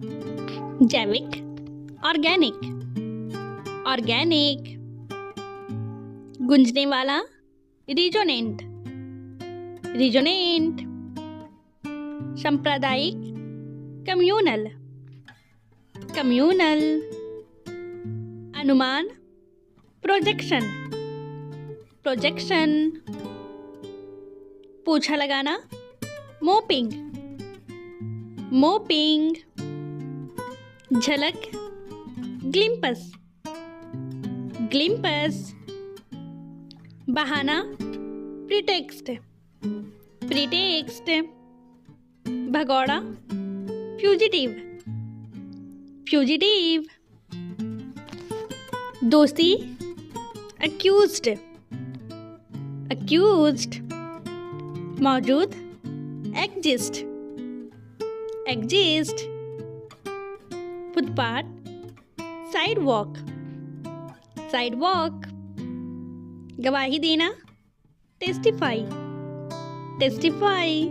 जैविक, organic, organic, गूंजने वाला, रिजोनेंट, रिजोनेंट, सांप्रदायिक, कम्यूनल, कम्यूनल, अनुमान, प्रोजेक्शन, प्रोजेक्शन, पोछा लगाना, मोपिंग, मोपिंग, झलक, ग्लिम्पस, ग्लिम्पस, बहाना, प्रीटेक्स्ट, प्रीटेक्स्ट, भगौड़ा, फ्यूजिटिव, फ्यूजिटिव, दोषी, अक्यूज्ड, अक्यूज्ड, मौजूद, exist, exist, footpath, sidewalk, sidewalk, गवाही देना, टेस्टिफाई, टेस्टिफाई,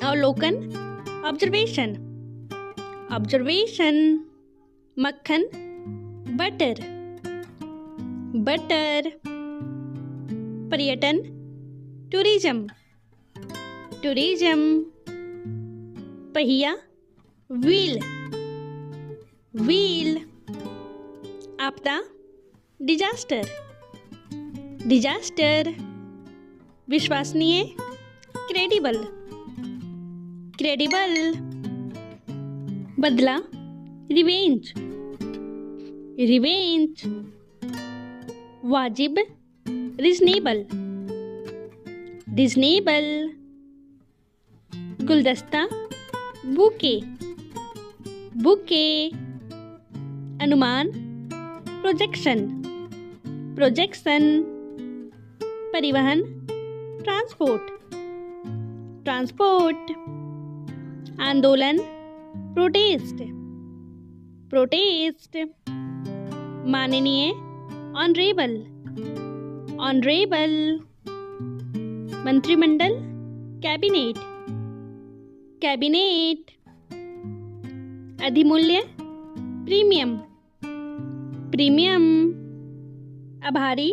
अवलोकन, ऑब्जर्वेशन, ऑब्जर्वेशन, मक्खन, बटर, बटर, पर्यटन, टूरिज्म, टूरिज्म, पहिया, व्हील, व्हील, आपदा, डिजास्टर, डिजास्टर, विश्वसनीय, क्रेडिबल, क्रेडिबल, बदला, रिवेंज, रिवेंज, वाजिब, रिजनेबल, रिजनेबल, गुलदस्ता, बुके, बुके, अनुमान, प्रोजेक्शन, प्रोजेक्शन, परिवहन, ट्रांसपोर्ट, ट्रांसपोर्ट, आंदोलन, प्रोटेस्ट, प्रोटेस्ट, माननीय, ऑनरेबल, ऑनरेबल, मंत्रिमंडल, कैबिनेट, कैबिनेट, अधिमूल्य, प्रीमियम, प्रीमियम, आभारी,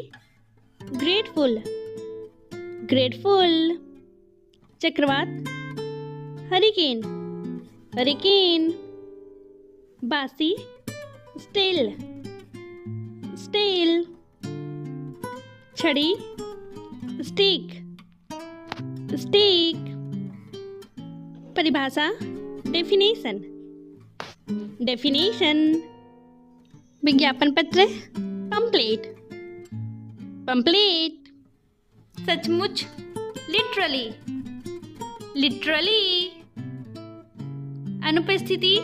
ग्रेटफुल, ग्रेटफुल, चक्रवात, हरिकेन, हरिकेन, बासी, स्टेल, स्टेल, छड़ी, स्टिक, स्टिक, परिभाषा, डेफिनेशन, डेफिनेशन, विज्ञापन पत्र, पंपलेट, पंपलेट, सचमुच, लिटरली, लिटरली, अनुपस्थिति,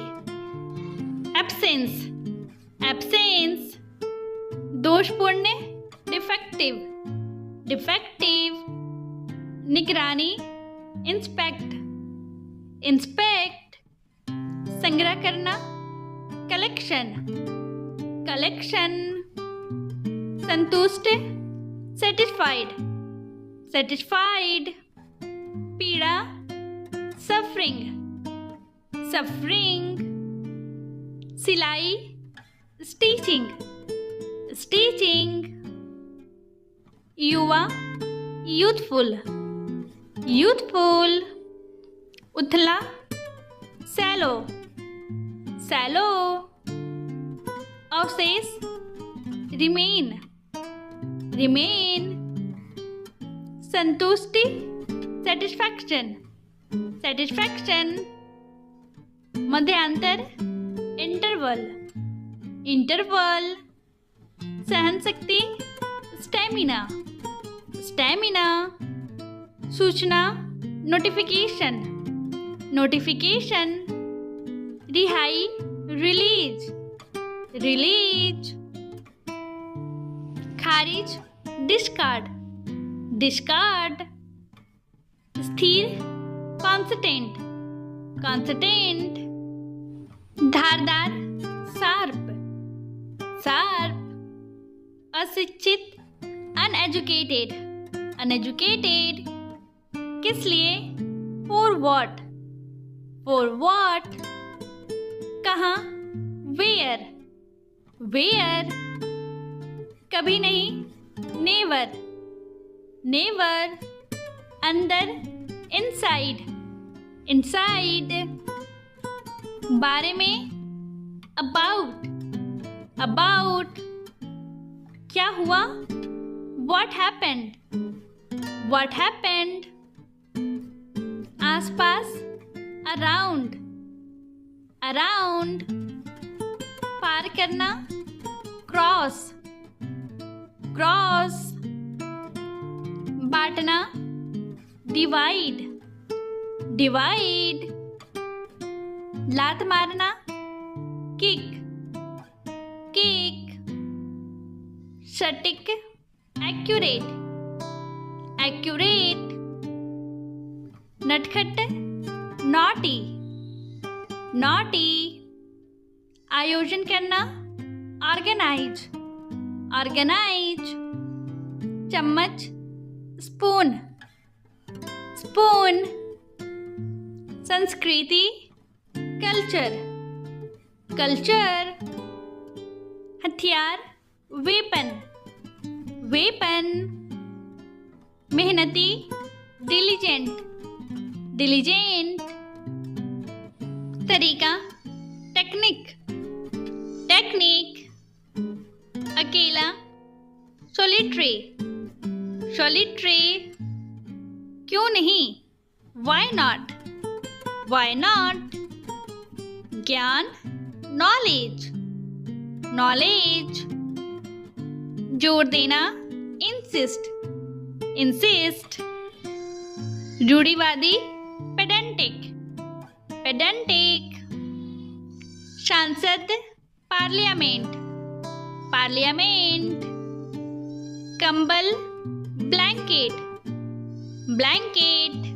एब्सेंस, एब्सेंस, दोषपूर्ण, डिफेक्टिव, डिफेक्टिव, निगरानी, इंस्पेक्ट, इंस्पेक्ट, संग्रह करना, कलेक्शन, कलेक्शन, संतुष्ट, सेटिस्फाइड, सेटिस्फाइड, पीड़ा, सफरिंग, सफरिंग, सिलाई, स्टिचिंग, स्टिचिंग, युवा, यूथफुल, यूथफुल, उथला, सैलो, सैलो, अवशेष, रिमेन, रिमेन, संतुष्टि, सेटिस्फैक्शन, सेटिस्फैक्शन, मध्यांतर, इंटरवल, इंटरवल, सहन शक्ति, स्टैमिना, स्टैमिना, सूचना, नोटिफिकेशन, नोटिफिकेशन, रिहाई, रिलीज, रिलीज, खारिज, डिस्कार्ड, डिस्कार्ड, स्थिर, कॉन्स्टेंट, कॉन्स्टेंट, धारदार, शार्प, शार्प, अशिक्षित, अनएजुकेटेड, अनएजुकेटेड, किस लिए, फॉर व्हाट, फॉर व्हाट, कहाँ, वेयर, वेयर, कभी नहीं, नेवर, नेवर, अंदर, इनसाइड, इनसाइड, बारे में, अबाउट, अबाउट, क्या हुआ, व्हाट हैपेंड, व्हाट हैपेंड, आसपास, अराउंड, अराउंड, पार करना, क्रॉस, क्रॉस, बांटना, डिवाइड, डिवाइड, लात मारना, किक, किक, सटीक, एक्यूरेट, एक्यूरेट, नटखट, नॉटी, नॉटी, आयोजन करना, ऑर्गेनाइज, ऑर्गेनाइज, चम्मच, स्पून, स्पून, संस्कृति, कल्चर, कल्चर, हथियार, वेपन, वेपन, मेहनती, डिलीजेंट, डिलीजेंट, तरीका, टेक्निक, टेक्निक, अकेला, सोलिटरी, सोलिटरी, क्यों नहीं, वाई नॉट, वाई नॉट, ज्ञान, नॉलेज, नॉलेज, जोर देना, इंसिस्ट, इंसिस्ट, रूढ़िवादी, पेडेंटिक, पेडेंटिक, सांसद, पार्लियामेंट, पार्लियामेंट, कंबल, ब्लैंकेट, ब्लैंकेट,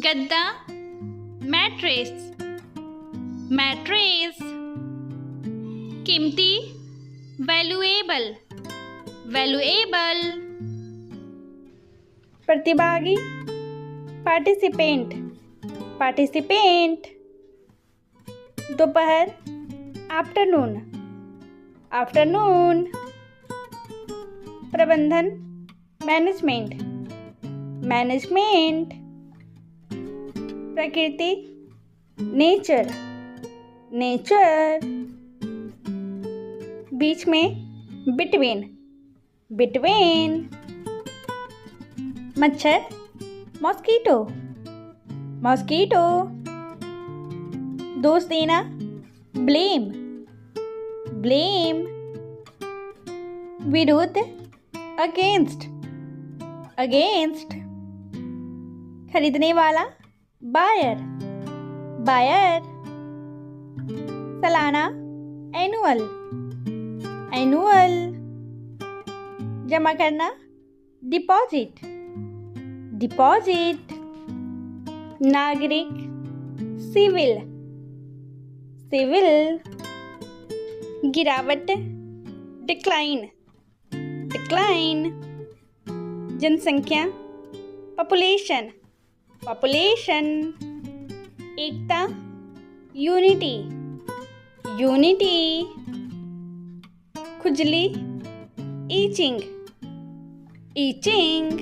गद्दा, मैट्रेस, मैट्रेस, कीमती, वैल्यूएबल, वैल्यूएबल, प्रतिभागी, पार्टिसिपेंट, पार्टिसिपेंट, दोपहर, आफ्टरनून, आफ्टरनून, प्रबंधन, मैनेजमेंट, मैनेजमेंट, प्रकृति, नेचर, नेचर, बीच में, बिटवीन, बिटवीन, मच्छर, मॉस्कीटो, मॉस्कीटो, दोष देना, ब्लेम, ब्लेम, विरुद्ध, अगेंस्ट, अगेंस्ट, खरीदने वाला, बायर, बायर, सालाना, एनुअल, एनुअल, जमा करना, डिपॉजिट, डिपॉजिट, नागरिक, सिविल, सिविल, गिरावट, डिक्लाइन, डिक्लाइन, जनसंख्या, पॉपुलेशन, पॉपुलेशन, एकता, यूनिटी, यूनिटी, खुजली, ईचिंग, ईचिंग,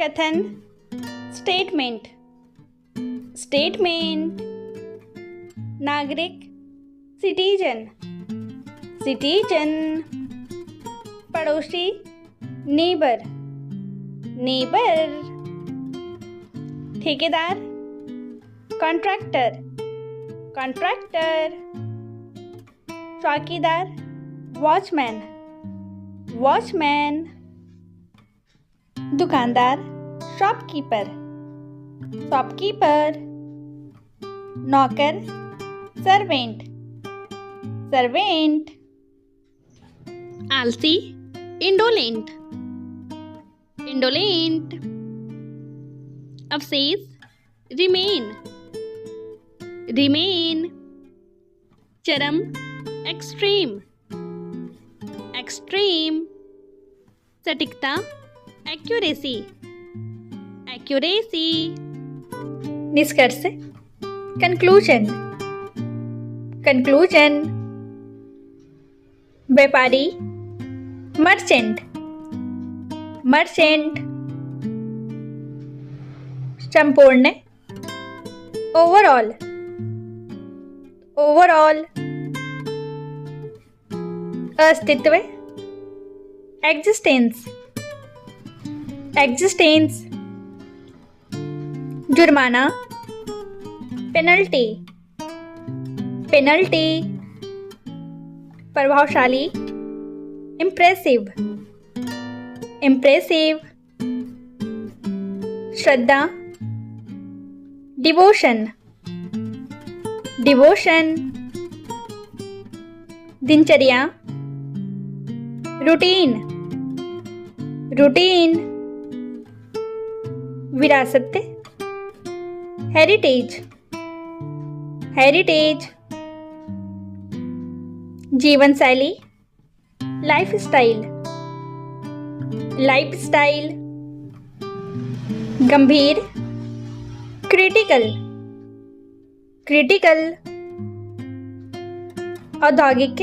कथन, स्टेटमेंट, स्टेटमेंट, नागरिक, सिटीजन, सिटीजन, पड़ोसी, नेबर, नेबर, ठेकेदार, कॉन्ट्रैक्टर, कॉन्ट्रैक्टर, चौकीदार, वॉचमैन, वॉचमैन, दुकानदार, शॉपकीपर, शॉपकीपर, नौकर, सर्वेंट, सर्वेंट, आलसी, इंडोलेंट, इंडोलेंट, अवशेष, रिमेन, रिमेन, चरम, एक्सट्रीम, एक्सट्रीम, सटीकता, एक्यूरेसी, एक्यूरेसी, निष्कर्ष, कंक्लूजन, कंक्लूजन, व्यापारी, मर्चेंट, मर्चेंट, संपूर्ण, ओवरऑल, ओवरऑल, अस्तित्व, एग्जिस्टेंस, एग्जिस्टेंस, जुर्माना, पेनल्टी, पेनल्टी, प्रभावशाली, इम्प्रेसिव, इम्प्रेसिव, श्रद्धा, डिवोशन, डिवोशन, दिनचर्या, रूटीन, रूटीन, विरासत, हेरिटेज, हेरिटेज, जीवन शैली, लाइफस्टाइल, लाइफस्टाइल, गंभीर, क्रिटिकल, क्रिटिकल, औद्योगिक,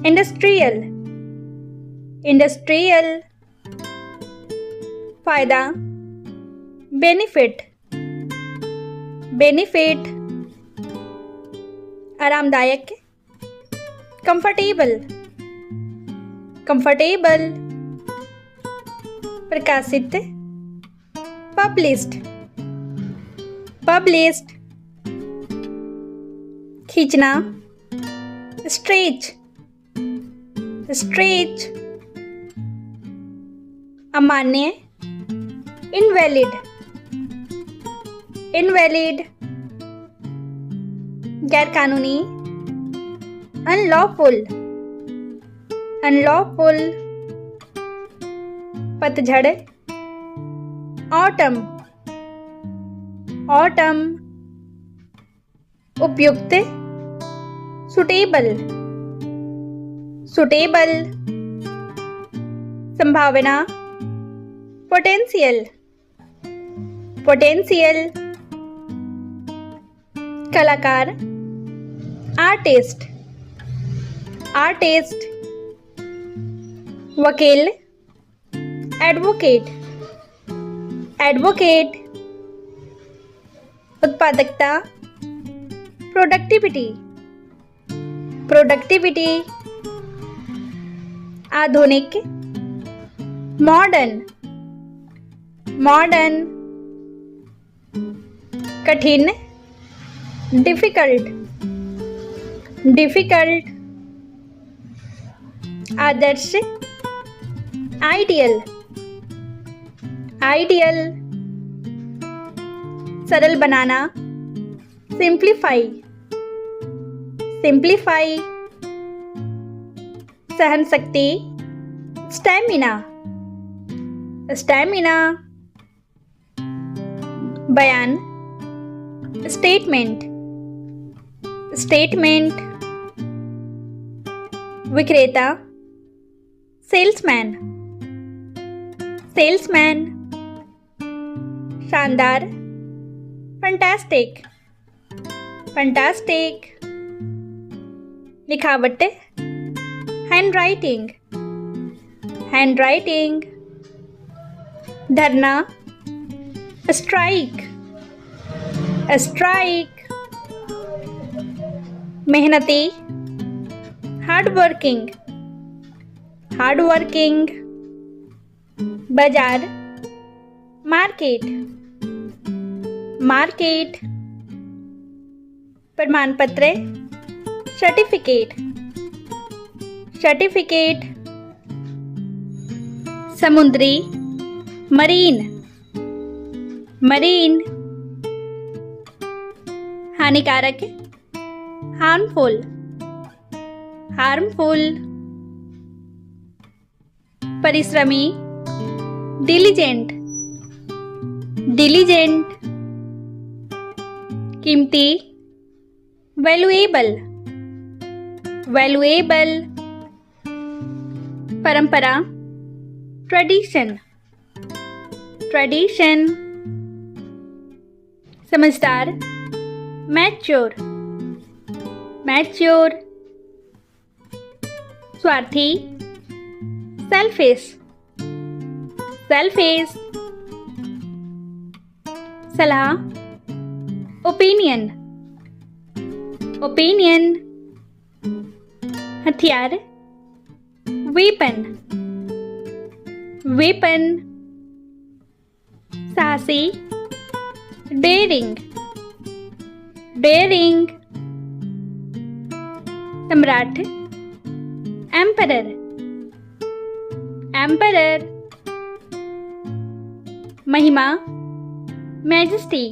इंडस्ट्रियल, इंडस्ट्रियल, फायदा, बेनिफिट, बेनिफिट, आरामदायक, कंफर्टेबल, कंफर्टेबल, प्रकाशित, पब्लिश्ड, पब्लिश्ड, खींचना, स्ट्रेच, स्ट्रेच, अमान्य, इनवैलिड, इनवैलिड, गैरकानूनी, अनलॉफुल, अनलॉफुल, पतझड़, ऑटम, ऑटम, उपयुक्त, सुटेबल, सुटेबल, संभावना, पोटेंशियल, पोटेंशियल, कलाकार, आर्टिस्ट, आर्टिस्ट, वकील, एडवोकेट, एडवोकेट, उत्पादकता, प्रोडक्टिविटी, प्रोडक्टिविटी, आधुनिक, मॉडर्न, मॉडर्न, कठिन, डिफिकल्ट, डिफिकल्ट, आदर्श, आइडियल, आइडियल, सरल बनाना, सिंप्लीफाई, सिंप्लीफाई, सहन शक्ति, स्टैमिना, स्टैमिना, बयान, स्टेटमेंट, स्टेटमेंट, विक्रेता, सेल्समैन, सेल्समैन, शानदार, फंटास्टिक, फंटास्टिक, लिखावट, हैंडराइटिंग, हैंडराइटिंग, धरना, स्ट्राइक, स्ट्राइक, मेहनती, हार्डवर्किंग, हार्डवर्किंग, बाजार, मार्केट, मार्केट, प्रमाण पत्र, सर्टिफिकेट, सर्टिफिकेट, समुद्री, मरीन, मरीन, हानिकारक, हार्मफुल, हार्मफुल, परिश्रमी, डिलीजेंट, डिलीजेंट, कीमती, वैल्यूएबल, वैल्यूएबल, परंपरा, ट्रेडिशन, ट्रेडिशन, समझदार, मैच्योर, मैच्योर, स्वार्थी, सेल्फिश, सेल्फिश, सलाह, ओपिनियन, ओपिनियन, हथियार, वेपन, वेपन, साहसी, डेयरिंग, डेयरिंग, सम्राट, एम्परर, एम्परर, महिमा, मैजेस्टी,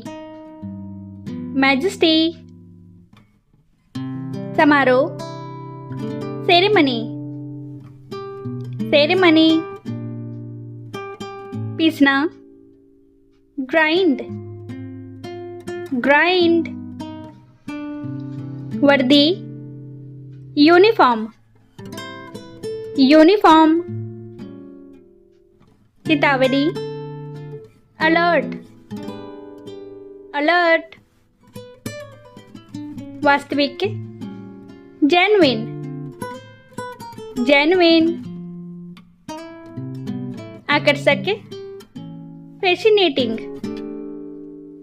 मैजेस्टी, समारोह, सेरेमनी, सेरेमनी, पीसना, ग्राइंड, ग्राइंड, वर्दी, यूनिफॉर्म, यूनिफॉर्म, चेतावनी, अलर्ट, अलर्ट, वास्तविक, जेन्युइन, जेन्युइन, आकर्षक, फैसिनेटिंग,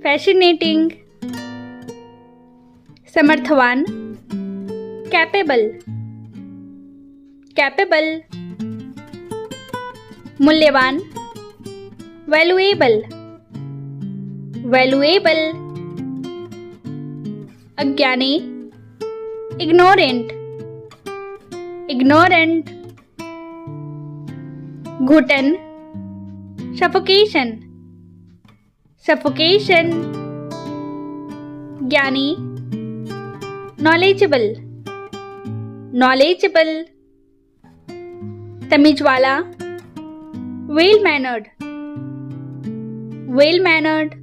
फैसिनेटिंग, समर्थवान, कैपेबल, कैपेबल, मूल्यवान, वैल्यूएबल, वैल्यूएबल, अज्ञानी, इग्नोरेंट, इग्नोरेंट, घुटन, सफोकेशन, सफोकेशन, ज्ञानी, नॉलेजेबल, नॉलेजेबल, तमीज वाला, वेल मैनर्ड, वेल मैनर्ड,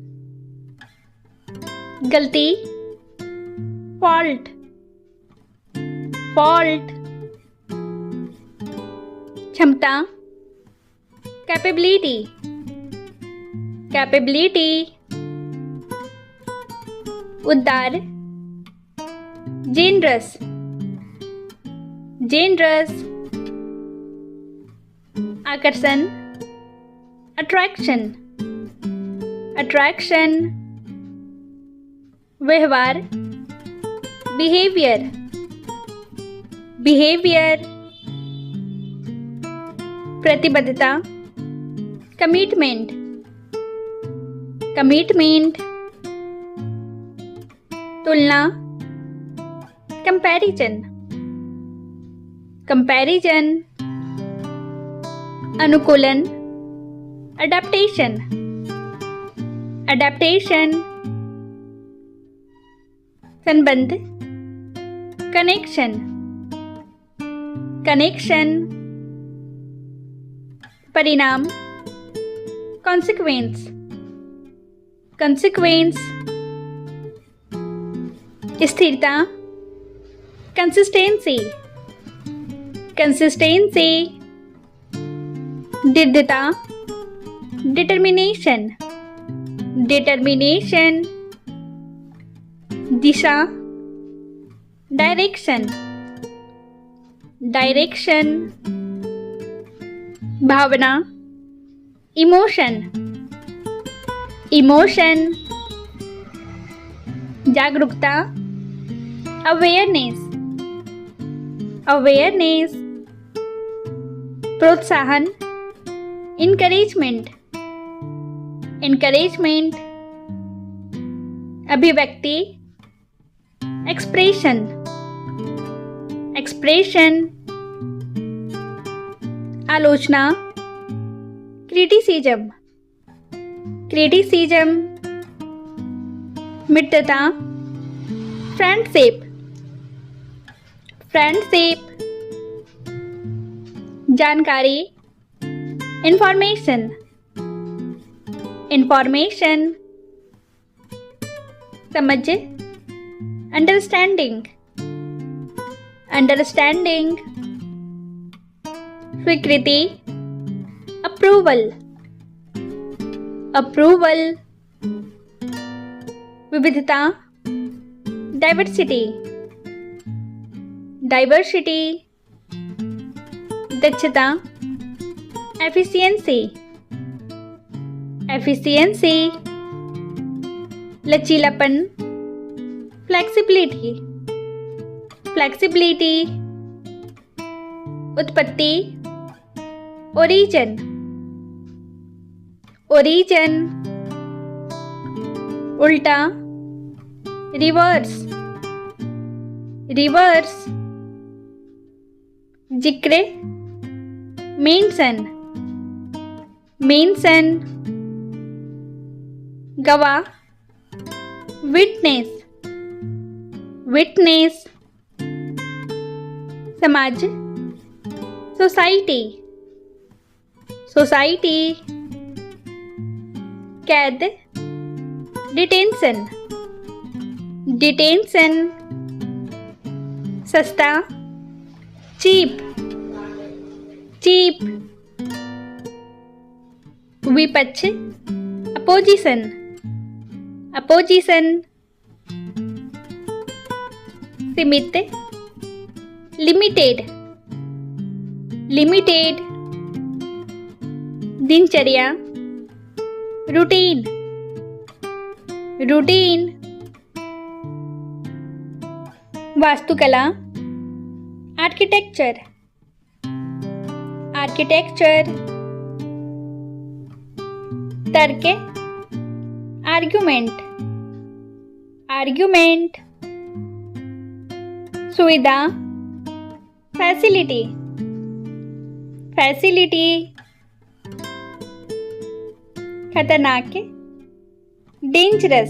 गलती, फॉल्ट, फॉल्ट, क्षमता, कैपेबिलिटी, कैपेबिलिटी, उद्दार, जेनरस, जेनरस, आकर्षण, अट्रैक्शन, अट्रैक्शन, व्यवहार, बिहेवियर, बिहेवियर, प्रतिबद्धता, कमिटमेंट, कमिटमेंट, तुलना, कंपैरिजन, कंपैरिजन, अनुकूलन, अडेप्टेशन, अडेप्टेशन, संबंध, कनेक्शन, कनेक्शन, परिणाम, कॉन्सिक्वेंस, कॉन्सिक्वेंस, स्थिरता, कंसिस्टेंसी, कंसिस्टेंसी, दृढ़ता, डिटर्मिनेशन, डिटर्मिनेशन, दिशा, डायरेक्शन, डायरेक्शन, भावना, इमोशन, इमोशन, जागरूकता, अवेयरनेस, अवेयरनेस, प्रोत्साहन, इनकरेजमेंट, इनकरेजमेंट, अभिव्यक्ति, एक्सप्रेशन, एक्सप्रेशन, आलोचना, क्रिटिसिज्म, क्रिटिसिज्म, मित्रता, फ्रेंडशिप, फ्रेंडशिप, जानकारी, इंफॉर्मेशन, इंफॉर्मेशन, समझ, अंडरस्टैंडिंग, अंडरस्टैंडिंग, स्वीकृति, अप्रूवल, अप्रूवल, विविधता, डाइवर्सिटी, डाइवर्सिटी, दक्षता, एफिशिएंसी, एफिशिएंसी, लचीलापन, फ्लेक्सिबिलिटी, फ्लेक्सिबिलिटी, उत्पत्ति, ओरिजिन, ओरिजिन, उल्टा, रिवर्स, रिवर्स, जिक्र, मेंशन, मेंशन, गवाह, विटनेस, विटनेस, समाज, सोसाइटी, सोसाइटी, कैद, डिटेंशन, डिटेंशन, सस्ता, चीप, चीप, विपक्ष, अपोजिशन, अपोजिशन, सीमित, लिमिटेड, लिमिटेड, दिनचर्या, रूटीन, रूटीन, वास्तुकला, आर्किटेक्चर, आर्किटेक्चर, तर्क, आर्ग्यूमेंट, आर्ग्यूमेंट, सुविधा, फैसिलिटी, फैसिलिटी, खतरनाक, डेंजरस,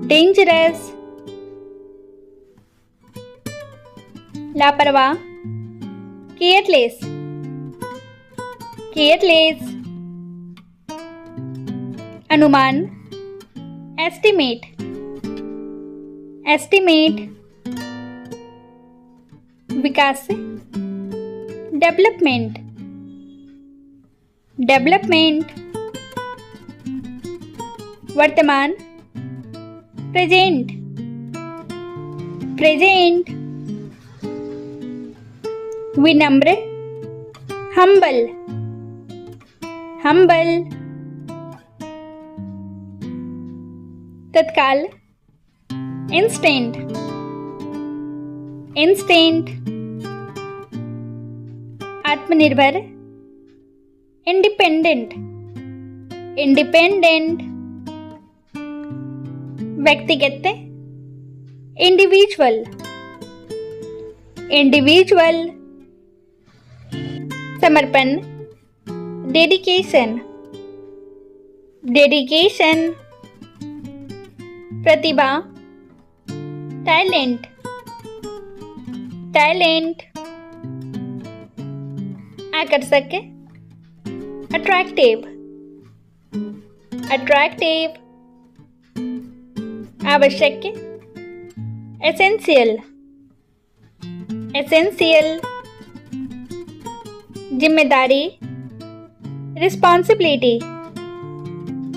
डेंजरस, लापरवाह, केयरलेस, केयरलेस, अनुमान, एस्टिमेट, एस्टिमेट, विकास, डेवलपमेंट, डेवलपमेंट, वर्तमान, प्रेजेंट, प्रेजेंट, विनम्र, हम्बल, हम्बल, तत्काल, इंस्टेंट, इंस्टेंट, आत्मनिर्भर, इंडिपेंडेंट, इंडिपेंडेंट, व्यक्तिगत, इंडिविजुअल, इंडिविजुअल, समर्पण, डेडिकेशन, डेडिकेशन, प्रतिभा, टैलेंट, टैलेंट, आकर्षक, अट्रैक्टिव, अट्रैक्टिव, आवश्यक, एसेंशियल, एसेंशियल, जिम्मेदारी, रिस्पॉन्सिबिलिटी,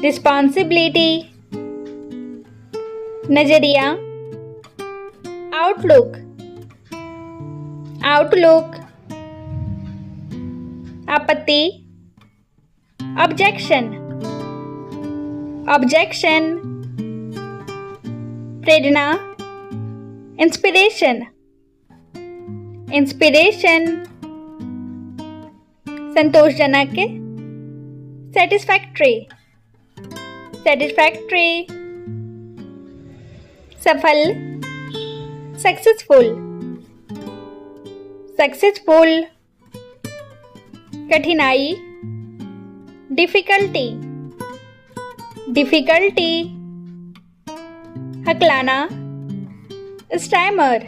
रिस्पॉन्सिबिलिटी, नजरिया, आउटलुक, आउटलुक, आपत्ति, ऑब्जेक्शन, ऑब्जेक्शन, प्रेरणा, इंस्पिरेशन, इंस्पिरेशन, संतोषजनक, सेटिस्फैक्ट्री, सेटिस्फैक्ट्री, सफल, सक्सेसफुल, सक्सेसफुल, कठिनाई, डिफिकल्टी, डिफिकल्टी, हकलाना, स्टैमर,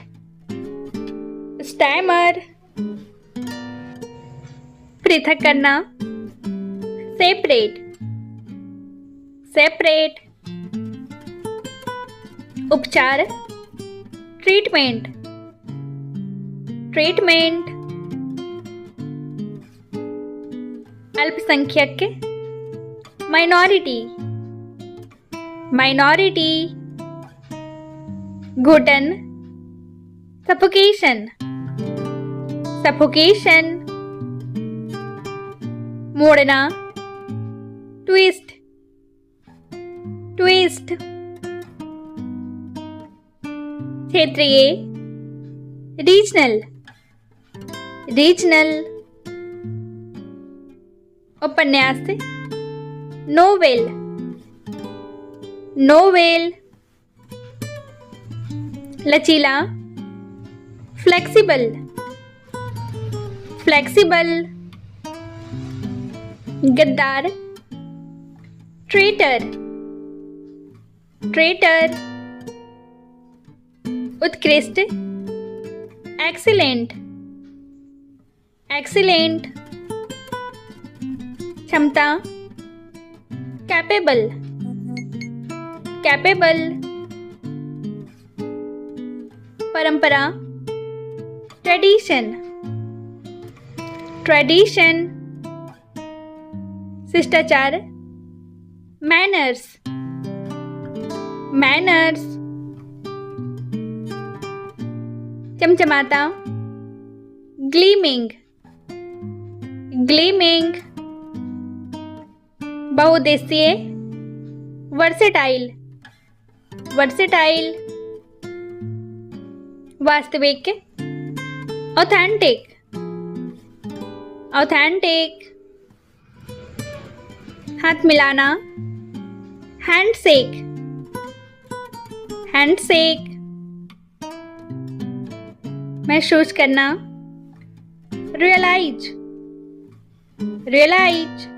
स्टैमर, पृथक करना, सेपरेट, सेपरेट, उपचार, ट्रीटमेंट, ट्रीटमेंट, अल्पसंख्यक, माइनॉरिटी, माइनॉरिटी, घुटन, suffocation, suffocation, मोड़ना, twist, twist, क्षेत्रीय, regional, regional, उपन्यास, novel, novel, लचीला, फ्लेक्सिबल, फ्लेक्सिबल, गद्दार, ट्रेटर, ट्रेटर, उत्कृष्ट, एक्सीलेंट, एक्सीलेंट, क्षमता, कैपेबल, कैपेबल, परंपरा, ट्रेडिशन, ट्रेडिशन, शिष्टाचार, मैनर्स, मैनर्स, चमचमाता, ग्लीमिंग, ग्लीमिंग, बहुउद्देशीय, वर्सेटाइल, वर्सेटाइल, वास्तविक, ऑथेंटिक, ऑथेंटिक, हाथ मिलाना, हैंडशेक, हैंडशेक, महसूस करना, रियलाइज, रियलाइज,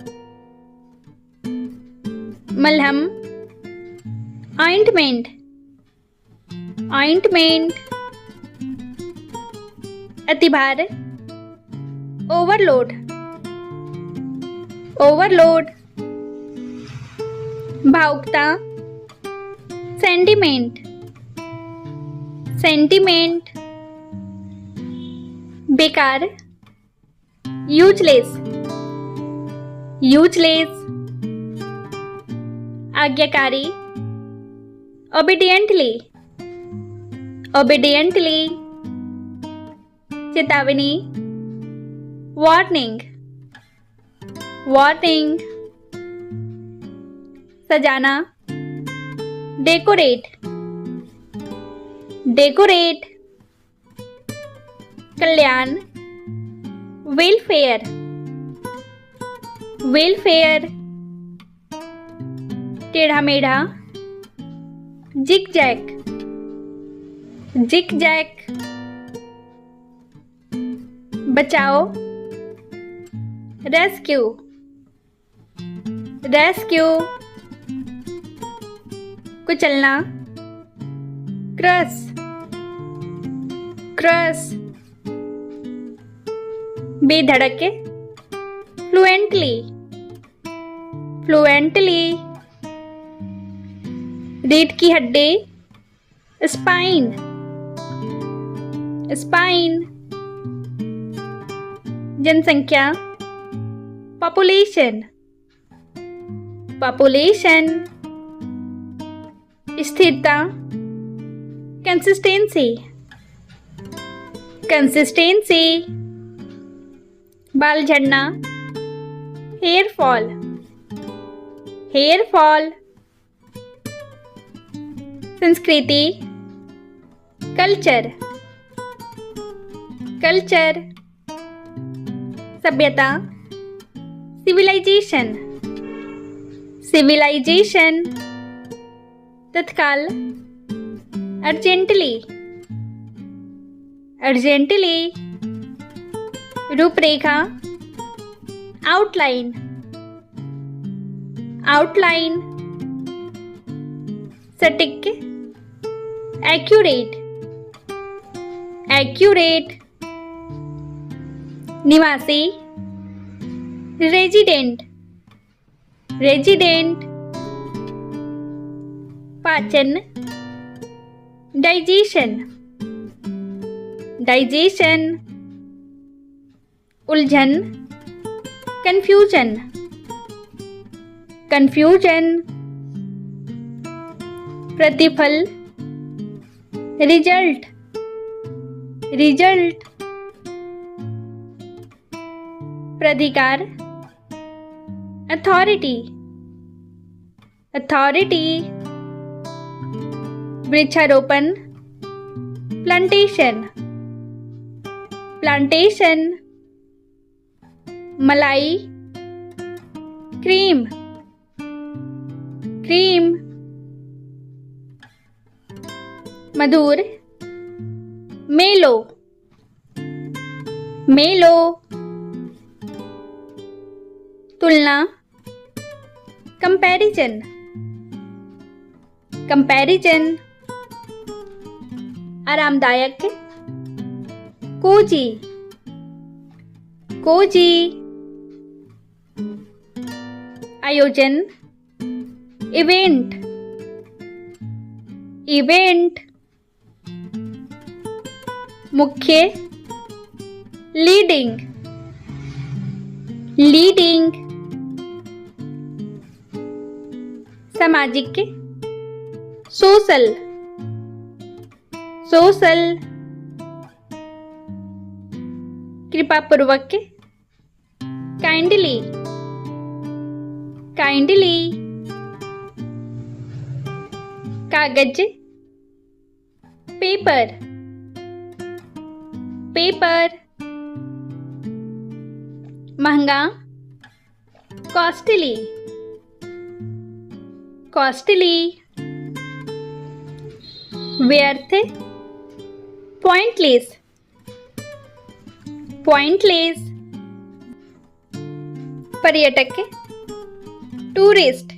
मलहम, ऑइंटमेंट, ऑइंटमेंट, अतिभार, ओवरलोड, ओवरलोड, भावुकता, सेंटिमेंट, सेंटिमेंट, बेकार, यूजलेस, यूजलेस, आज्ञाकारी, ओबीडियंटली, ओबीडियंटली, चेतावनी, वार्निंग, वार्निंग, सजाना, डेकोरेट, डेकोरेट, कल्याण, वेलफेयर, वेलफेयर, टेढ़ा मेढ़ा, जिग जैक, जिग जैक, बचाओ, रेस्क्यू, रेस्क्यू, कुचलना, क्रश, क्रश, बेधड़क, फ्लुएंटली, फ्लुएंटली, रीढ़ की हड्डी, स्पाइन, स्पाइन, जनसंख्या, पॉपुलेशन, पॉपुलेशन, स्थिरता, कंसिस्टेंसी, कंसिस्टेंसी, बाल झड़ना, हेयर फॉल, हेयर फॉल, संस्कृति, कल्चर, कल्चर, सभ्यता, सिविलाइजेशन, सिविलाइजेशन, तत्काल, अर्जेंटली, अर्जेंटली, रूपरेखा, आउटलाइन, आउटलाइन, सटीक, एक्यूरेट, एक्यूरेट, निवासी, रेजिडेंट, रेजिडेंट, पाचन, डाइजेशन, डाइजेशन, उलझन, कंफ्यूजन, कंफ्यूजन, प्रतिफल, रिजल्ट, result, प्राधिकार, authority, authority, वृक्षारोपण, plantation, plantation, मलाई, cream, cream, मधुर, मेलो, मेलो, तुलना, कंपैरिजन, कंपैरिजन, आरामदायक, कोजी, कोजी, आयोजन, इवेंट, इवेंट, मुख्य, लीडिंग, लीडिंग, सामाजिक, सोशल, सोशल, कृपापूर्वक, काइंडली, काइंडली, कागज, पेपर, पेपर, महंगा, कॉस्टली, कॉस्टली, व्यर्थ, पॉइंटलेस, पॉइंटलेस, पर्यटक, टूरिस्ट,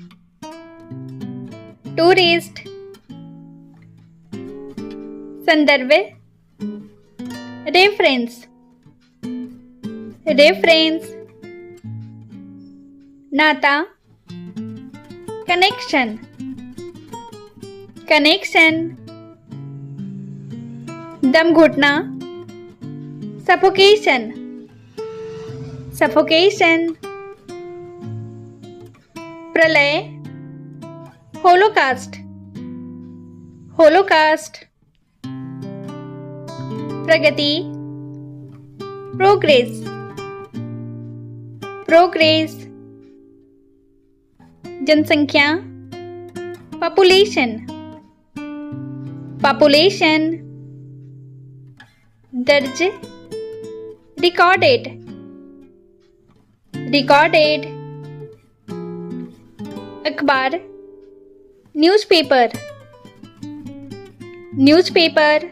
टूरिस्ट, संदर्भ, रेफरेंस, रेफरेंस, नाता, कनेक्शन, कनेक्शन, दम घुटना, सफोकेशन, सफोकेशन, प्रलय, होलोकास्ट, होलोकास्ट, प्रगति, प्रोग्रेस, प्रोग्रेस, जनसंख्या, पॉपुलेशन, पॉपुलेशन, दर्ज, रिकॉर्डेड, रिकॉर्डेड, अखबार, न्यूज़पेपर, न्यूज़पेपर,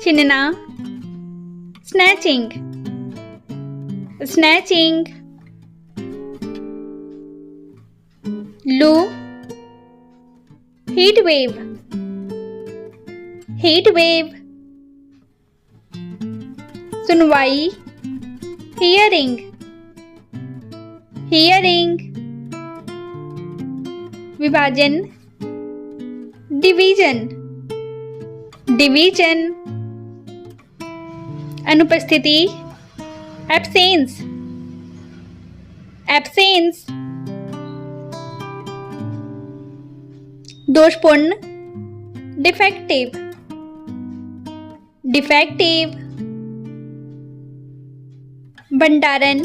छीनना, स्नैचिंग, स्नैचिंग, लू, हीट वेव, हीट वेव, सुनवाई, हियरिंग, हियरिंग, विभाजन, डिवीजन, डिवीजन, अनुपस्थिति, एब्सेंस, एब्सेंस, दोषपूर्ण, डिफेक्टिव, डिफेक्टिव, भंडारण,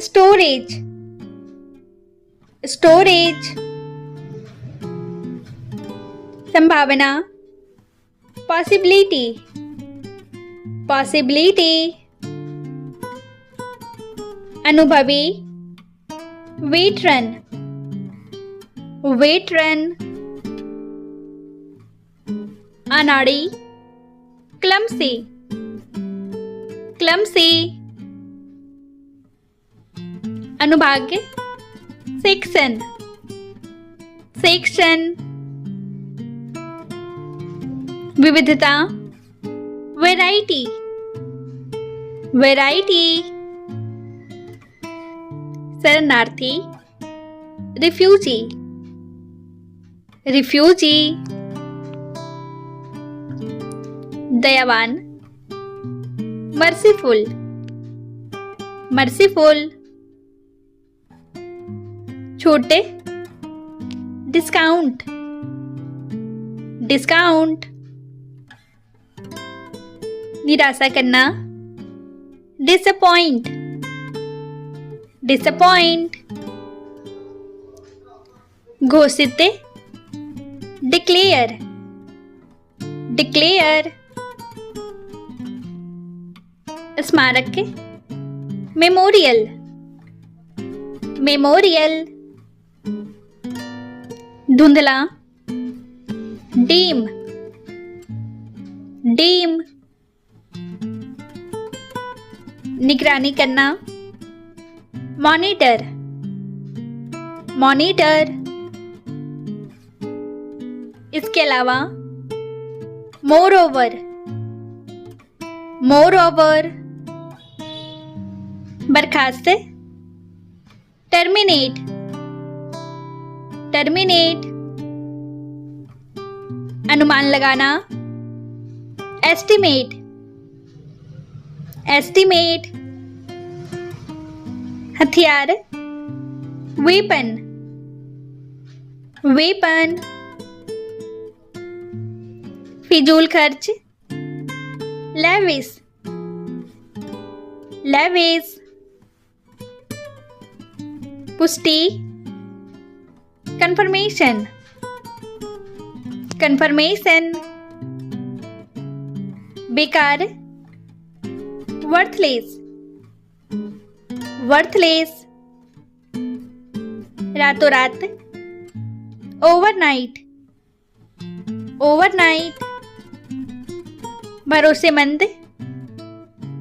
स्टोरेज, स्टोरेज, संभावना, पॉसिबिलिटी, पॉसिबिलिटी, अनुभवी, वेटरन, वेटरन, अनाड़ी, क्लमसी, क्लमसी, अनुभाग, सेक्शन, सेक्शन, विविधता, वैरायटी, वैरायटी, शरणार्थी, रिफ्यूजी, रिफ्यूजी, दयावान, मर्सीफुल, मर्सीफुल, छोटे, डिस्काउंट, डिस्काउंट, निराशा करना, डिसअपॉइंट, डिसअपॉइंट, घोषित, डिक्लेयर, डिक्लेयर, स्मारक, मेमोरियल, मेमोरियल, धुंधला, डीम, डीम, निगरानी करना, मॉनिटर, मॉनिटर, इसके अलावा मोर ओवर, मोर ओवर, बर्खास्त, टर्मिनेट, टर्मिनेट, अनुमान लगाना, एस्टिमेट, एस्टिमेट, हथियार, वेपन, वेपन, फिजूल खर्च, लेविस, लेविस, पुष्टि, कंफर्मेशन, कंफर्मेशन, बेकार, वर्थलेस, वर्थलेस, रातों रात, ओवरनाइट, ओवरनाइट, भरोसेमंद,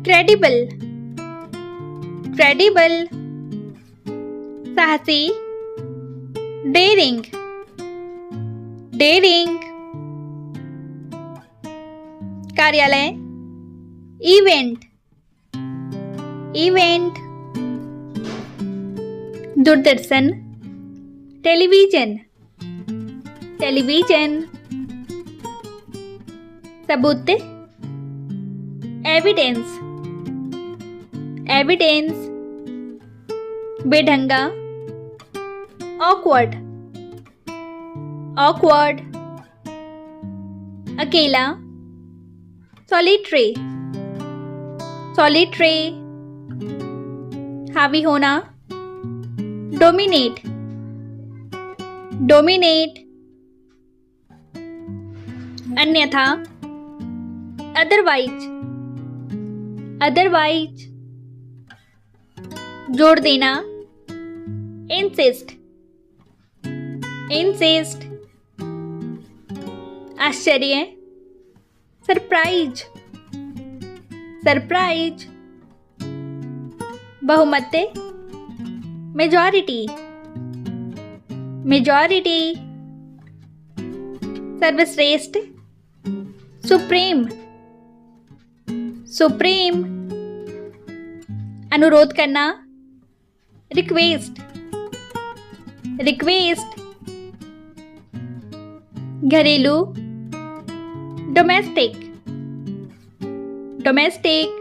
क्रेडिबल, क्रेडिबल, साहसी, डेयरिंग, डेयरिंग, कार्यालय, event, event, Doordarshan, television, television, सबूत, एविडेंस, एविडेंस, बेढंगा, ऑकवर्ड, ऑकवर्ड, अकेला, सॉलिटरी, सॉलिटरी, हावी होना, डोमिनेट, डोमिनेट, अन्यथा, अदरवाइज, अदरवाइज, जोड़ देना, इंसिस्ट, इंसिस्ट, आश्चर्य, सरप्राइज, सरप्राइज, बहुमत, मेजॉरिटी, मेजॉरिटी, सर्वश्रेष्ठ, सुप्रीम, सुप्रीम, अनुरोध करना, रिक्वेस्ट, रिक्वेस्ट, घरेलू, डोमेस्टिक, डोमेस्टिक,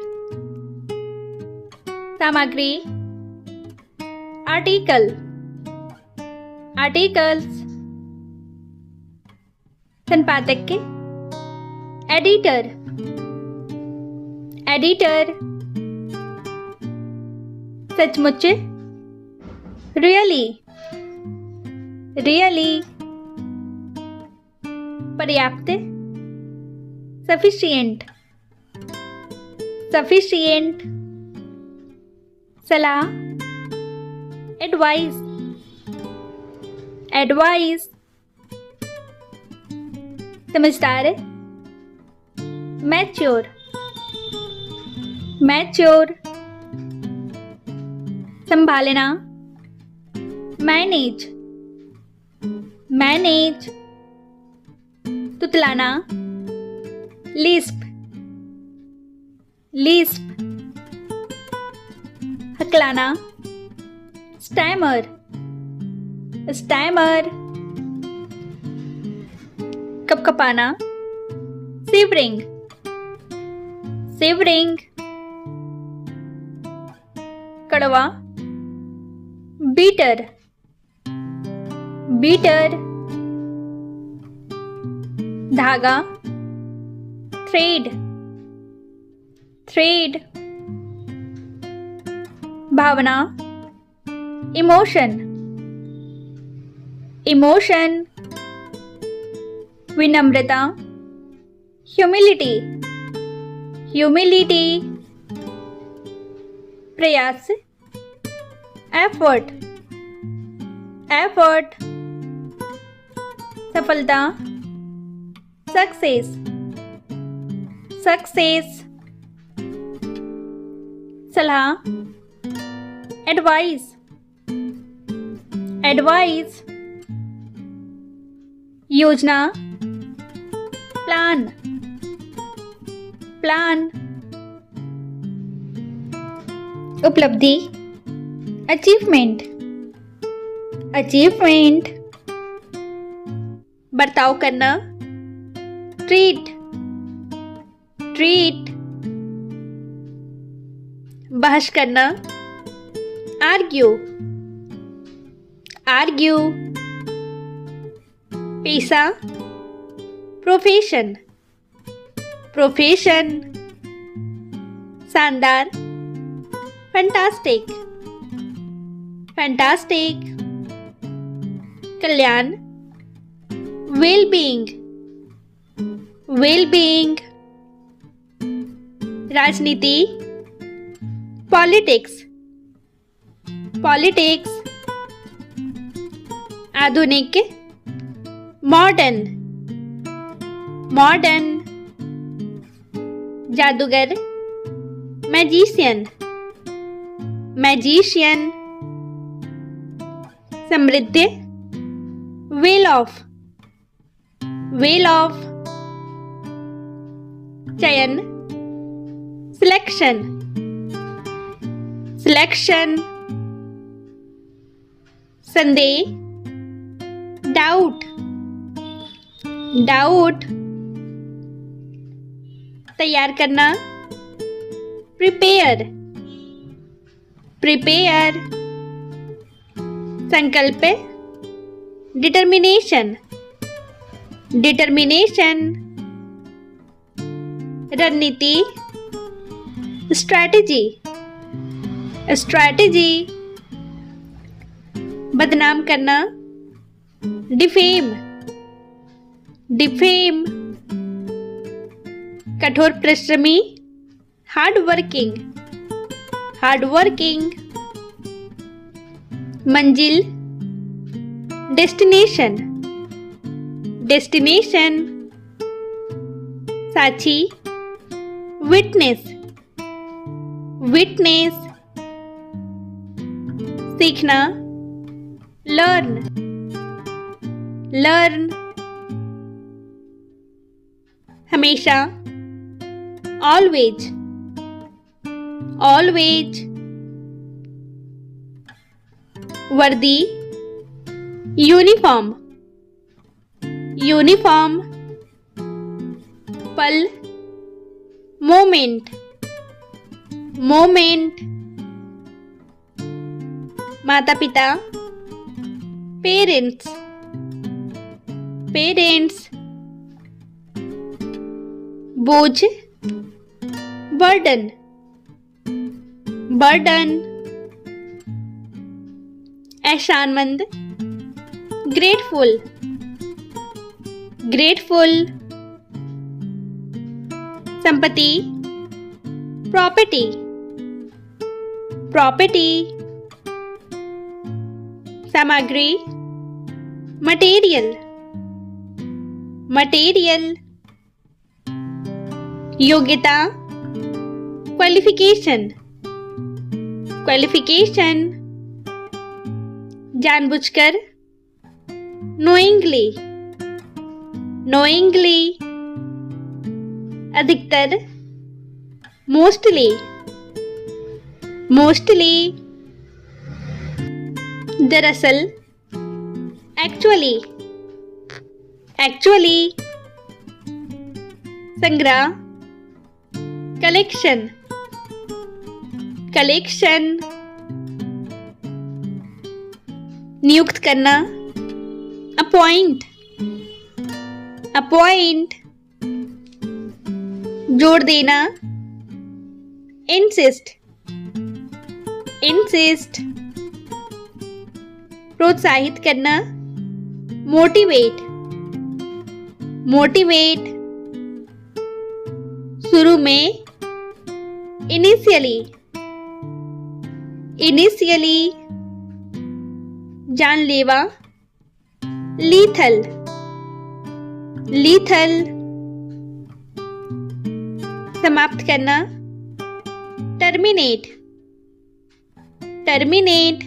सामग्री, आर्टिकल, आर्टिकल्स, संपादक, एडिटर, एडिटर, सचमुच, रियली, रियली, पर्याप्त, सफिशिएंट, सफिशिएंट, सलाह, एडवाइस, एडवाइस, समझदार, मैच्योर, मैच्योर, संभालना, मैनेज, मैनेज, तुतलाना, लिस्प, लिस्प, हकलाना, स्टैमर, स्टैमर, कपकपाना, सिवरिंग, सिवरिंग, कड़वा, बीटर, बीटर, धागा, थ्रेड, थ्रेड, भावना, इमोशन, इमोशन, विनम्रता, ह्यूमिलिटी, ह्यूमिलिटी, प्रयास, एफर्ट, एफर्ट, सफलता, सक्सेस, सक्सेस, सलाह, एडवाइस, एडवाइस, योजना, प्लान, प्लान, उपलब्धि, अचीवमेंट, अचीवमेंट, बर्ताव करना, ट्रीट, ट्रीट, बहस करना, आर्ग्यू, आर्ग्यू, पेशा, प्रोफेशन, प्रोफेशन, शानदार, फैंटास्टिक, फैंटास्टिक, कल्याण, वेल बीइंग, वेल बीइंग, राजनीति, पॉलिटिक्स, पॉलिटिक्स, आधुनिक, मॉडर्न, मॉडर्न, जादूगर, मैजिशियन, मैजिशियन, समृद्ध, वेल ऑफ, वेल ऑफ, चयन, सिलेक्शन, सिलेक्शन, संदेह, डाउट, डाउट, तैयार करना, प्रिपेयर, प्रिपेयर, संकल्प, डिटर्मिनेशन, डिटर्मिनेशन, रणनीति, स्ट्रैटेजी, स्ट्रैटेजी, बदनाम करना, डिफेम, डिफेम, कठोर परिश्रमी, हार्ड वर्किंग, हार्ड वर्किंग, मंजिल, डेस्टिनेशन, डेस्टिनेशन, साक्षी, विटनेस, विटनेस, सीखना, लर्न, लर्न, हमेशा, ऑलवेज, ऑलवेज, वर्दी, यूनिफॉर्म, यूनिफॉर्म, पल, मोमेंट, मोमेंट, माता पिता, पेरेंट्स, पेरेंट्स, बोझ, बर्डन, बर्डन, एहसानमंद, ग्रेटफुल, ग्रेटफुल, संपत्ति, प्रॉपर्टी, प्रॉपर्टी, सामग्री, मटेरियल, मटेरियल, योग्यता, क्वालिफिकेशन, क्वालिफिकेशन, जानबूझकर, नोइंगली, नोइंगली, अधिकतर, मोस्टली, मोस्टली, दरअसल, एक्चुअली, एक्चुअली, संग्रह, कलेक्शन, कलेक्शन, नियुक्त करना, अपॉइंट, अपॉइंट, जोड़ देना, insist, insist. प्रोत्साहित करना, motivate, motivate. शुरू में, initially, initially. जानलेवा, lethal, lethal. समाप्त करना, terminate, terminate.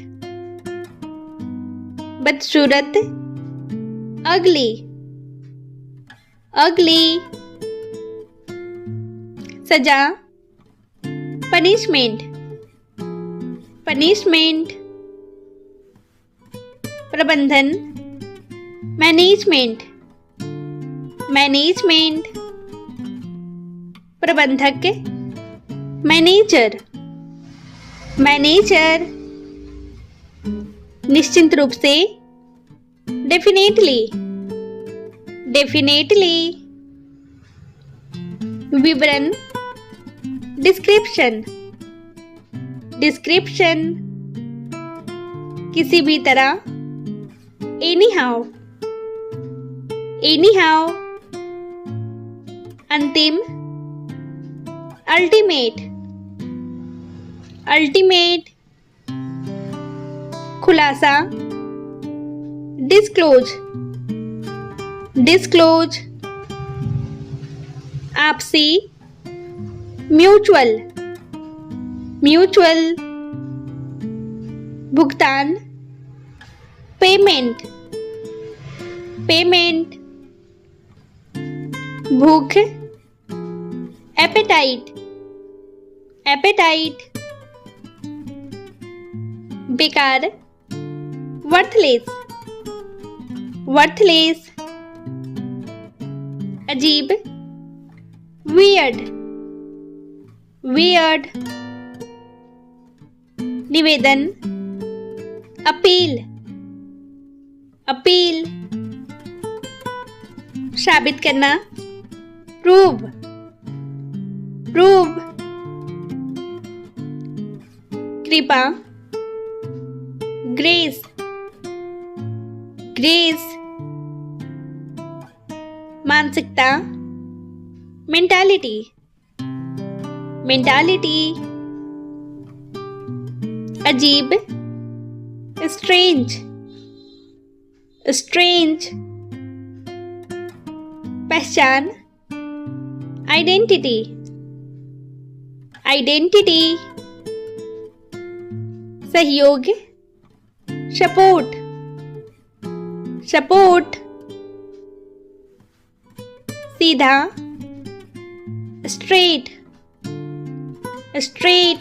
बदसूरत, ugly, ugly. सजा, punishment, punishment. प्रबंधन, मैनेजमेंट, मैनेजमेंट. प्रबंधक, मैनेजर, मैनेजर. निश्चित रूप से, डेफिनेटली, डेफिनेटली. विवरण, डिस्क्रिप्शन, डिस्क्रिप्शन. किसी भी तरह, anyhow, anyhow. अंतिम, ultimate, ultimate. खुलासा, disclose, disclose. आपसी, mutual, mutual. भुगतान, पेमेंट, पेमेंट. भूख, एपेटाइट, एपेटाइट. बेकार, वर्थलेस, वर्थलेस. अजीब, वियर्ड, वियर्ड. निवेदन, अपील, अपील. साबित करना, प्रूव, प्रूव. कृपा, ग्रेस, ग्रेस. मानसिकता, मेंटालिटी, मेंटालिटी. अजीब, स्ट्रेंज, स्ट्रेंज. पहचान, आइडेंटिटी, आइडेंटिटी. सहयोग, सपोर्ट, सपोर्ट. सीधा, स्ट्रेट, स्ट्रेट.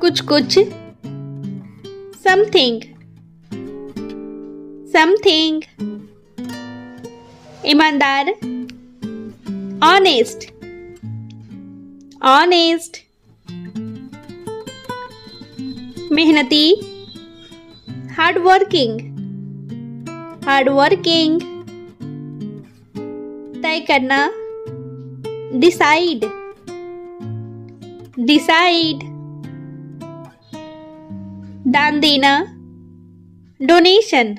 कुछ कुछ, समथिंग, समथिंग. ईमानदार, ऑनेस्ट, ऑनेस्ट. मेहनती, हार्ड वर्किंग, हार्ड वर्किंग. तय करना, डिसाइड, डिसाइड. दान देना, डोनेशन,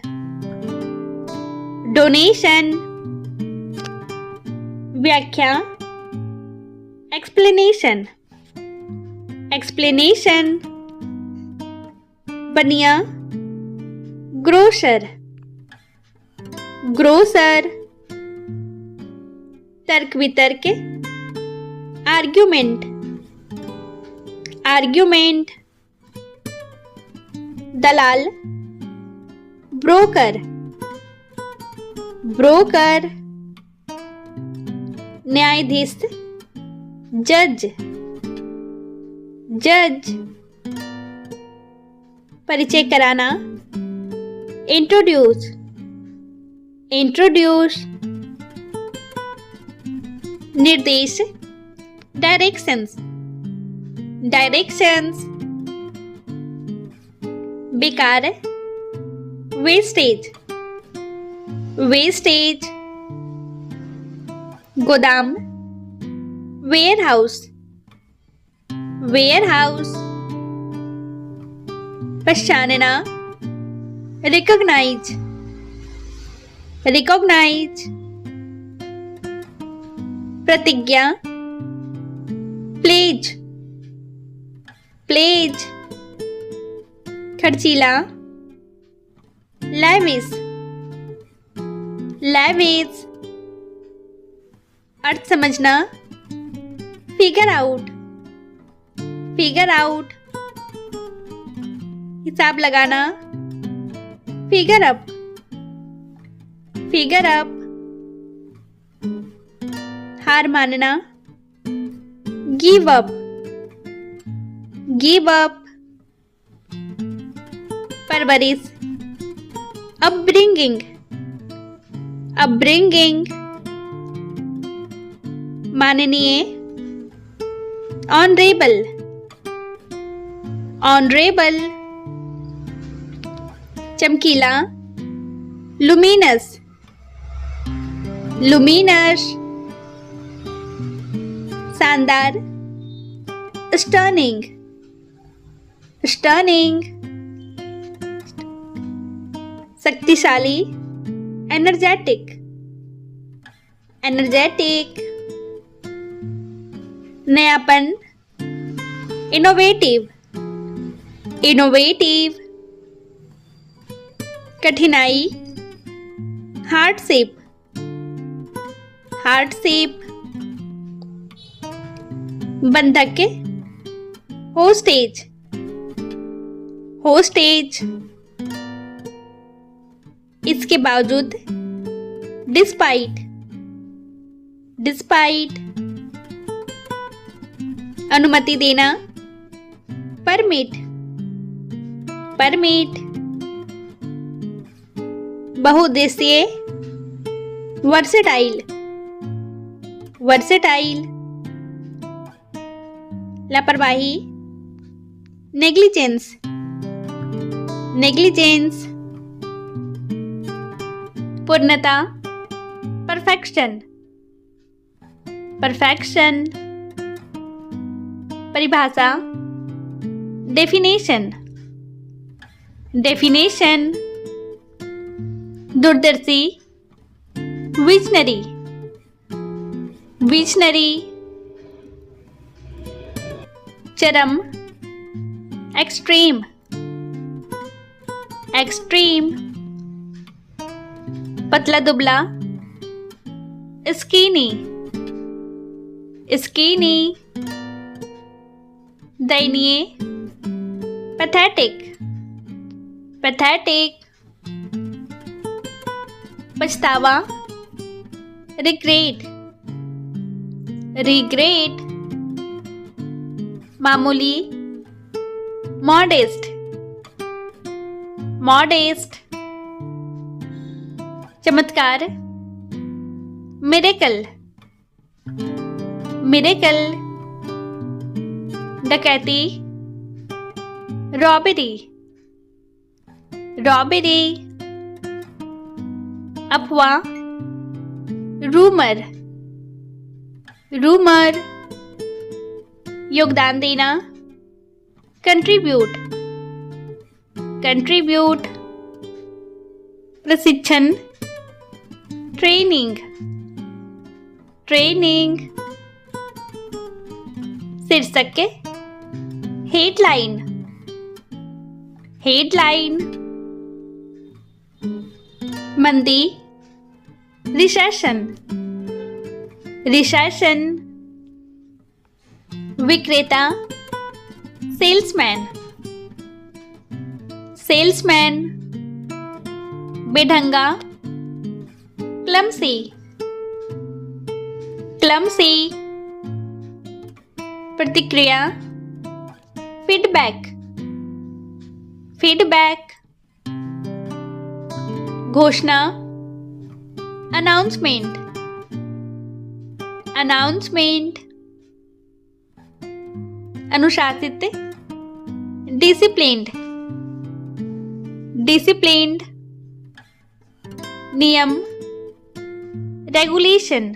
डोनेशन. व्याख्या, एक्सप्लेनेशन, एक्सप्लेनेशन. बनिया, ग्रोसर, ग्रोसर. तर्क वितर्क, आर्ग्यूमेंट, आर्ग्यूमेंट. दलाल, ब्रोकर, ब्रोकर. न्यायाधीश, जज, जज. परिचय कराना, इंट्रोड्यूस, इंट्रोड्यूस. निर्देश, डायरेक्शंस, डायरेक्शंस. बेकार, वेस्टेज, वेस्टेज. गोदाम, वेयर हाउस, warehouse, पहचानना, recognize, recognize, प्रतिज्ञा, pledge, pledge, खर्चीला, lavish, lavish, अर्थ समझना, figure out, figure out, हिसाब लगाना, figure up, figure up, हार मानना, give up, give up, परवरिश, upbringing, upbringing, माननीय, honorable, honorable, चमकीला, luminous, luminous, शानदार, stunning, stunning, शक्तिशाली, energetic, energetic, नयापन, innovative, innovative, कठिनाई, hardship, hardship, बंधक के, hostage, hostage, इसके बावजूद, despite, despite, अनुमति देना, परमिट, परमिट, बहुउद्देशीय, वर्सेटाइल, वर्सेटाइल, लापरवाही, नेग्लिजेंस, नेग्लिजेंस, पूर्णता, परफेक्शन, परफेक्शन, परिभाषा, डेफिनेशन, डेफिनेशन, दूरदर्शी, विजनरी, विजनरी, चरम, एक्सट्रीम, एक्सट्रीम, पतला दुबला, स्कीनी, स्कीनी, दयनीय, पैथेटिक, पैथेटिक, पछतावा, रिग्रेट, रिग्रेट, मामूली, मॉडेस्ट, मॉडेस्ट, चमत्कार, मिरेकल, मिरेकल, डकैती, रॉबरी, रॉबरी, अफवाह, रूमर, रूमर, योगदान देना, कंट्रीब्यूट, कंट्रीब्यूट, प्रशिक्षण, ट्रेनिंग, ट्रेनिंग, शीर्षक के, हेडलाइन, हेडलाइन, मंदी, रिसेशन, रिसेशन, विक्रेता, सेल्समैन, सेल्समैन, बेढंगा, क्लमसी, क्लमसी, प्रतिक्रिया, फीडबैक, फीडबैक, घोषणा, अनाउंसमेंट, अनाउंसमेंट, अनुशासित, डिसिप्लिन्ड, डिसिप्लिन्ड, नियम, रेगुलेशन,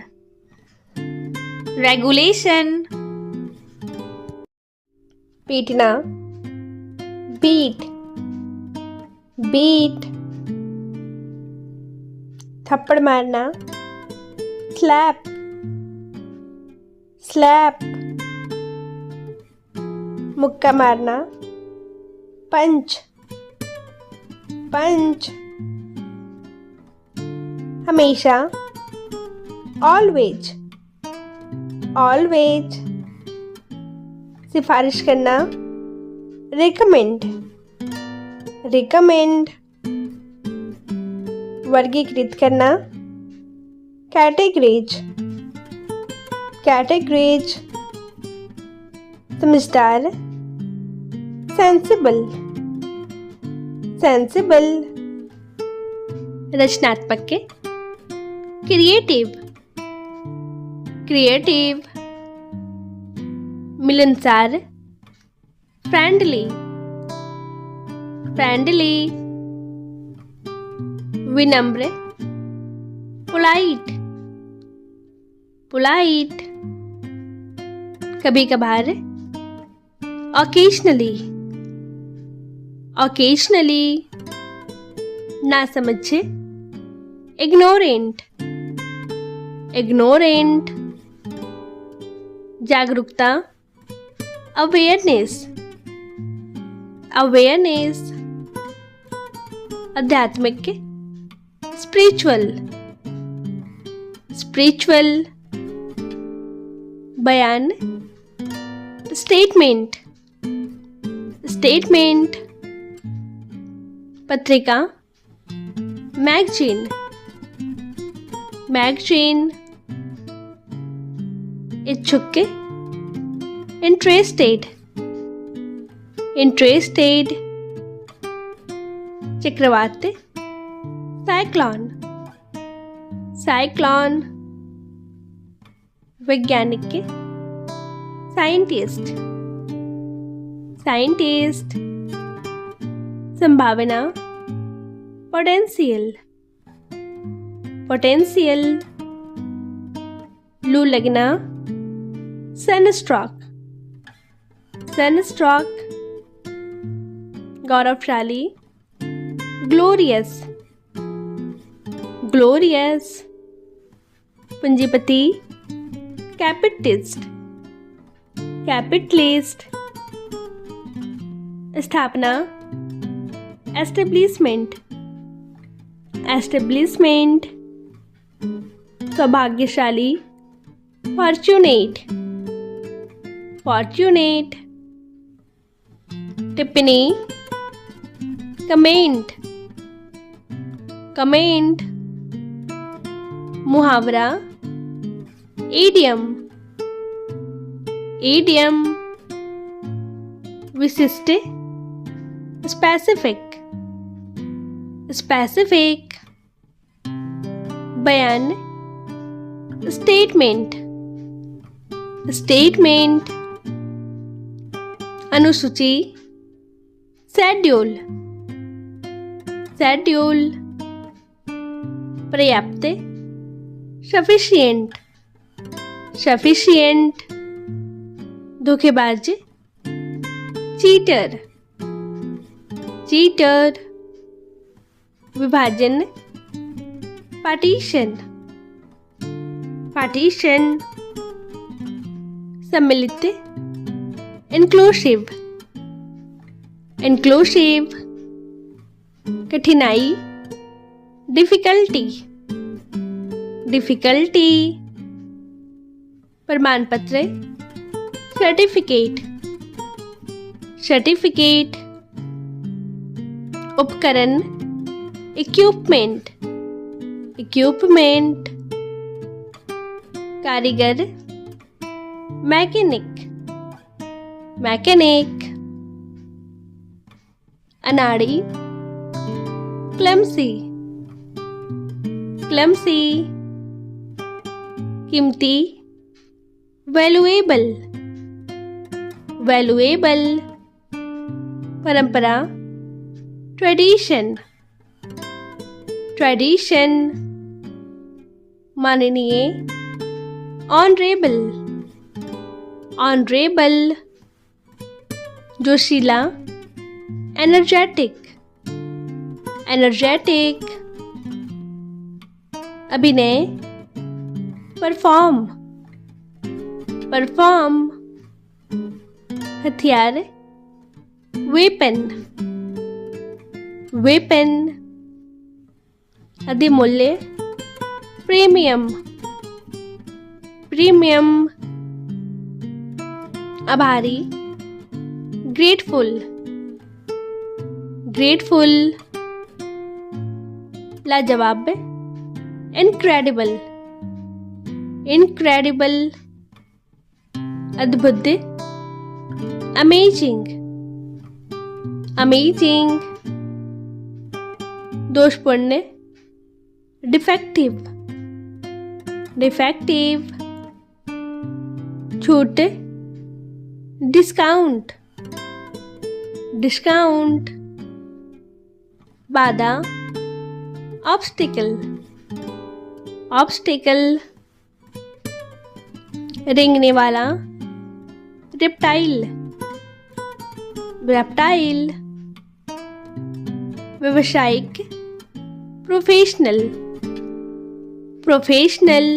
रेगुलेशन, पीटना, बीट, बीट, थप्पड़ मारना, स्लैप, स्लैप, मुक्का मारना, पंच, पंच, हमेशा, ऑलवेज, ऑलवेज, सिफारिश करना, रिकमेंड, रिकमेंड, वर्गीकृत करना, कैटेगरीज, कैटेगरीज, समझदार, सेंसिबल, सेंसिबल, रचनात्मक के क्रिएटिव, क्रिएटिव, मिलनसार, फ्रेंडली, फ्रेंडली, विनम्र, पोलाइट, पोलाइट, कभी कभार, ऑकेशनली, ऑकेशनली, नासमझ, इग्नोरेंट, इग्नोरेंट, जागरूकता, अवेयरनेस, अवेयरनेस, आध्यात्मिक के स्पिरिचुअल, स्पिरिचुअल, बयान, स्टेटमेंट, स्टेटमेंट, पत्रिका, मैगजीन, मैगजीन, इच्छुक के इंटरेस्टेड, इंटरेस्टेड, चक्रवात, साइक्लोन, साइक्लोन, वैज्ञानिक के साइंटिस्ट, साइंटिस्ट, संभावना, पोटेंशियल, पोटेंशियल, लू लगना, सनस्ट्रोक, सनस्ट्रोक, गौरवशाली, ग्लोरियस, ग्लोरियस, पूंजीपति, कैपिटलिस्ट, कैपिटलिस्ट, स्थापना, एस्टेब्लिशमेंट, एस्टेब्लिशमेंट, सौभाग्यशाली, फॉर्चुनेट, फॉर्चुनेट, टिप्पणी, कमेंट, कमेंट, मुहावरा, इडियम, इडियम, विशिष्ट, स्पेसिफिक, स्पेसिफिक, बयान, स्टेटमेंट, स्टेटमेंट, अनुसूची, शेड्यूल, शेड्यूल, पर्याप्त, सफिशिएंट, सफिशिएंट, धोखेबाज, चीटर, चीटर, विभाजन, पार्टीशन, पार्टीशन, सम्मिलित, इंक्लूसिव, इंक्लूसिव, कठिनाई, डिफिकल्टी, डिफिकल्टी, प्रमाण पत्र, सर्टिफिकेट, सर्टिफिकेट, उपकरण, इक्विपमेंट, इक्विपमेंट, कारीगर, मैकेनिक, मैकेनिक, अनाड़ी, क्लमसी, क्लमसी, कीमती, वैल्यूएबल, वैल्यूएबल, परंपरा, ट्रेडिशन, ट्रेडिशन, माननीय, ऑनरेबल, ऑनरेबल, जोशीला एनर्जेटिक एनर्जेटिक अभिनय परफॉर्म परफॉर्म हथियार वेपन वेपन अधिमूल्य प्रीमियम प्रीमियम आभारी ग्रेटफुल ग्रेटफुल लाजवाब इनक्रेडिबल इनक्रेडिबल अद्भुत अमेजिंग अमेजिंग दोषपूर्ण डिफेक्टिव डिफेक्टिव छूट डिस्काउंट डिस्काउंट बाधा ऑब्स्टिकल ऑब्स्टिकल रेंगने वाला रेप्टाइल रेप्टाइल व्यावसायिक प्रोफेशनल प्रोफेशनल